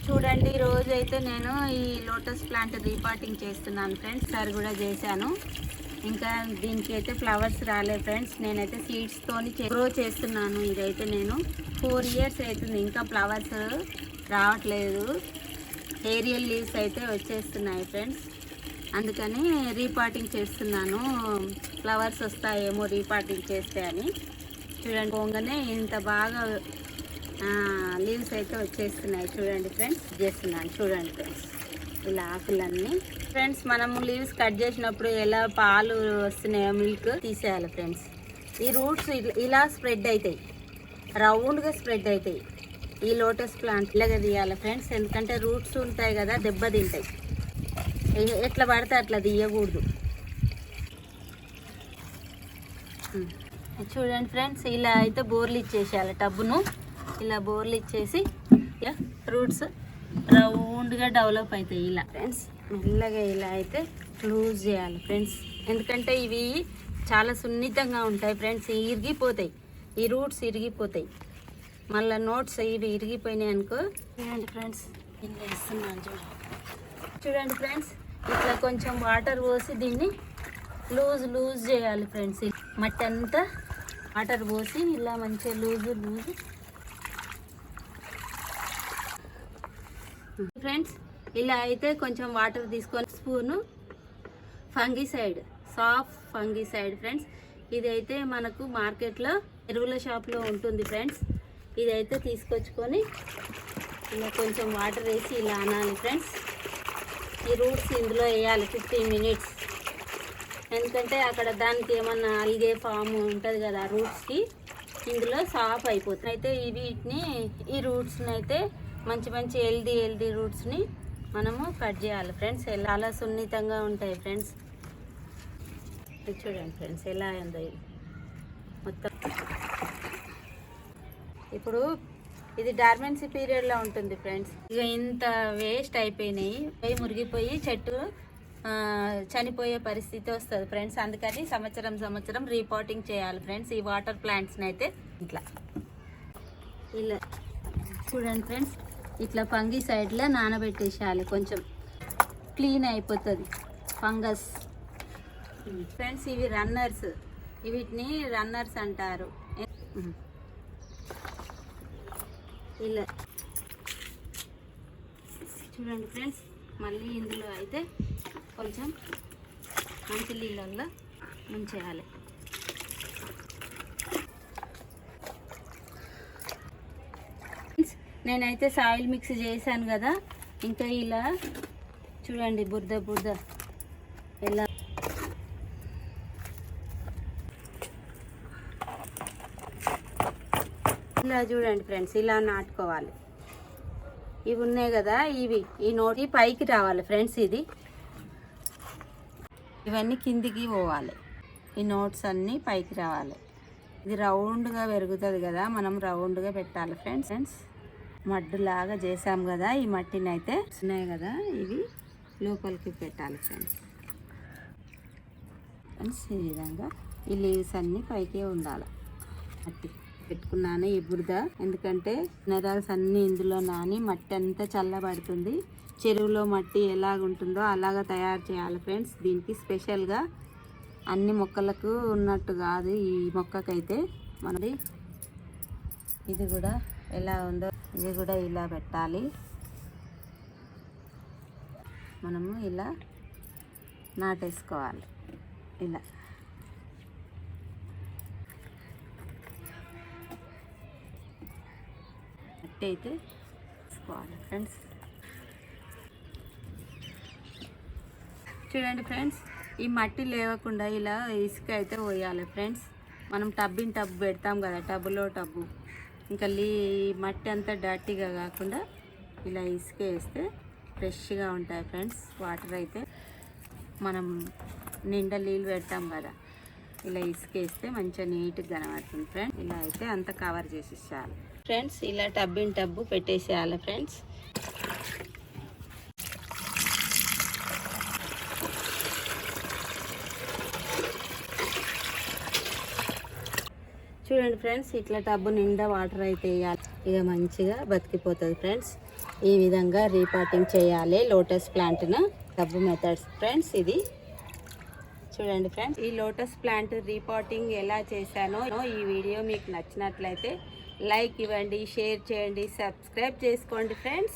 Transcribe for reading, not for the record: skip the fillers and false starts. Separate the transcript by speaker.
Speaker 1: చూడండి, రోజు అయితే నేను ఈ లోటస్ ప్లాంట్ రీపాటింగ్ చేస్తున్నాను ఫ్రెండ్స్. సార్ కూడా చేశాను. ఇంకా దీనికి అయితే ఫ్లవర్స్ రాలేదు ఫ్రెండ్స్. నేనైతే సీడ్స్తోని గ్రో చేస్తున్నాను. ఇదైతే నేను 4 ఇయర్స్ అవుతుంది, ఇంకా ఫ్లవర్స్ రావట్లేదు. ఏరియల్ లీవ్స్ అయితే వచ్చేస్తున్నాయి ఫ్రెండ్స్. అందుకని రీపాటింగ్ చేస్తున్నాను. ఫ్లవర్స్ వస్తాయేమో రీపాటింగ్ చేస్తే అని. చూడండి, పోగానే ఇంత బాగా లీవ్స్ అయితే వచ్చేస్తున్నాయి. చూడండి ఫ్రెండ్స్, చేస్తున్నాను. చూడండి ఫ్రెండ్స్, ఇలా ఆకులన్నీ ఫ్రెండ్స్. మనము లీవ్స్ కట్ చేసినప్పుడు ఎలా పాలు వస్తున్నాయో మిల్క్ తీసేయాలి ఫ్రెండ్స్. ఈ రూట్స్ ఇలా స్ప్రెడ్ అవుతాయి, రౌండ్గా స్ప్రెడ్ అవుతాయి. ఈ లోటస్ ప్లాంట్ ఇలాగ తీయాలి ఫ్రెండ్స్. ఎందుకంటే రూట్స్ ఉంటాయి కదా, దెబ్బ తింటాయి. ఎట్లా పడితే అట్లా తీయకూడదు. చూడండి ఫ్రెండ్స్, ఇలా అయితే బోర్లు ఇచ్చేసేయాలి. టబ్బును ఇలా బోర్లు ఇచ్చేసి ఇలా రూట్స్ రౌండ్గా డెవలప్ అవుతాయి. ఇలా ఫ్రెండ్స్ మెల్లగా ఇలా అయితే లూజ్ చేయాలి ఫ్రెండ్స్. ఎందుకంటే ఇవి చాలా సున్నితంగా ఉంటాయి ఫ్రెండ్స్. ఇరిగిపోతాయి, ఈ రూట్స్ ఇరిగిపోతాయి. మళ్ళీ నోట్స్ ఇవి ఇరిగిపోయినాయి అనుకో. చూడండి ఫ్రెండ్స్, ఇలా వేస్తున్నాను. చూడండి ఫ్రెండ్స్, ఇట్లా కొంచెం వాటర్ పోసి దీన్ని లూజ్ చేయాలి ఫ్రెండ్స్. మట్టి అంతా వాటర్ పోసి ఇలా మంచిగా లూజ్ ఫ్రెండ్స్. ఇలా అయితే కొంచెం వాటర్ తీసుకొని spoon fungicide, soft fungicide friends. ఇదైతే మనకు మార్కెట్లో ఎరువుల షాప్లో ఉంటుంది ఫ్రెండ్స్. ఇదైతే తీసుకొచ్చుకొని ఇలా కొంచెం వాటర్ వేసి ఇలా అనాలి ఫ్రెండ్స్. ఈ రూట్స్ ఇందులో వేయాలి 15 మినిట్స్. ఎందుకంటే అక్కడ దానికి ఏమన్నా అలిగే ఫామ్ ఉంటుంది కదా రూట్స్కి, ఇందులో సాఫ్ అయిపోతుంది. అయితే వీటిని ఈ రూట్స్ని అయితే మంచి హెల్దీ రూట్స్ని మనము కట్ చేయాలి ఫ్రెండ్స్. చాలా సున్నితంగా ఉంటాయి ఫ్రెండ్స్. చూడండి ఫ్రెండ్స్, ఎలా ఉందో మొత్తం. ఇప్పుడు ఇది డార్మెన్సీ పీరియడ్లో ఉంటుంది ఫ్రెండ్స్. ఇక ఇంత వేస్ట్ అయిపోయినాయి, అవి మురిగిపోయి చెట్టు చనిపోయే పరిస్థితి వస్తుంది ఫ్రెండ్స్. అందుకని సంవత్సరం రీపాటింగ్ చేయాలి ఫ్రెండ్స్. ఈ వాటర్ ప్లాంట్స్ని అయితే ఇట్లా ఇలా చూడండి ఫ్రెండ్స్, ఇట్లా ఫంగిసైడ్లో నానబెట్టేసేయాలి. కొంచెం క్లీన్ అయిపోతుంది ఫంగస్ ఫ్రెండ్స్. ఇవి రన్నర్స్, వీటిని రన్నర్స్ అంటారు. ఇలా చూడండి ఫ్రెండ్స్, మళ్ళీ ఇందులో అయితే కొంచెం మంచి నీళ్ళల్లో ముంచేయాలి. నేనైతే సాయిల్ మిక్స్ చేశాను కదా, ఇంకా ఇలా చూడండి బురద ఎలా ఇలా చూడండి ఫ్రెండ్స్, ఇలా నాటుకోవాలి. ఇవి ఉన్నాయి కదా, ఈ నోటి పైకి రావాలి ఫ్రెండ్స్. ఇవన్నీ కిందికి పోవాలి. ఈ నోట్స్ అన్నీ పైకి రావాలి. ఇది రౌండ్గా పెరుగుతుంది కదా, మనం రౌండ్గా పెట్టాలి ఫ్రెండ్స్. మడ్డులాగా చేసాం కదా, ఈ మట్టిని అయితే ఉన్నాయి కదా, ఇవి లోపలికి పెట్టాలి ఫ్రెండ్స్. ఈ విధంగా ఈ లీవ్స్ అన్నీ పైకి ఉండాలి. మట్టి పెట్టుకున్నాను ఈ బురద, ఎందుకంటే మినరల్స్ అన్నీ ఇందులో నాని మట్టి అంతా చల్లబడుతుంది. చెరువులో మట్టి ఎలాగుంటుందో అలాగా తయారు చేయాలి ఫ్రెండ్స్. దీనికి స్పెషల్గా అన్ని మొక్కలకు ఉన్నట్టు కాదు, ఈ మొక్కకైతే మనది ఇది కూడా ఎలా ఉందో ఇది కూడా ఇలా పెట్టాలి. మనము ఇలా నాటేసుకోవాలి. ఇలా మట్టి అయితే వేసుకోవాలి ఫ్రెండ్స్. చూడండి ఫ్రెండ్స్, ఈ మట్టి లేవకుండా ఇలా ఇసుక అయితే పోయాలి ఫ్రెండ్స్. మనం టబ్ పెడతాం కదా, టబ్బు ఇంకా మట్టి అంతా డర్టీగా కాకుండా ఇలా ఇసుక వేస్తే ఫ్రెష్గా ఉంటాయి ఫ్రెండ్స్. వాటర్ అయితే మనం నిండా నీళ్ళు పెడతాం కదా, ఇలా ఇసుక వేస్తే మంచిగా నీట్గా కనబడుతుంది ఫ్రెండ్స్. ఇలా అయితే అంతా కవర్ చేసేసేయాలి ఫ్రెండ్స్. ఇలా టబ్బు పెట్టేసేయాలి ఫ్రెండ్స్. చూడండి ఫ్రెండ్స్, ఇట్లా టబ్బు నిండా వాటర్ అయితే వేయాలి. ఇక మంచిగా బతికిపోతుంది ఫ్రెండ్స్. ఈ విధంగా రీపాటింగ్ చేయాలి లోటస్ ప్లాంట్ను. సబ్బు మెథడ్స్ ఫ్రెండ్స్ ఇది చూడండి ఫ్రెండ్స్. ఈ లోటస్ ప్లాంట్ రీపాటింగ్ ఎలా చేశానో ఈ వీడియో మీకు నచ్చినట్లయితే లైక్ ఇవ్వండి, షేర్ చేయండి, సబ్స్క్రైబ్ చేసుకోండి ఫ్రెండ్స్.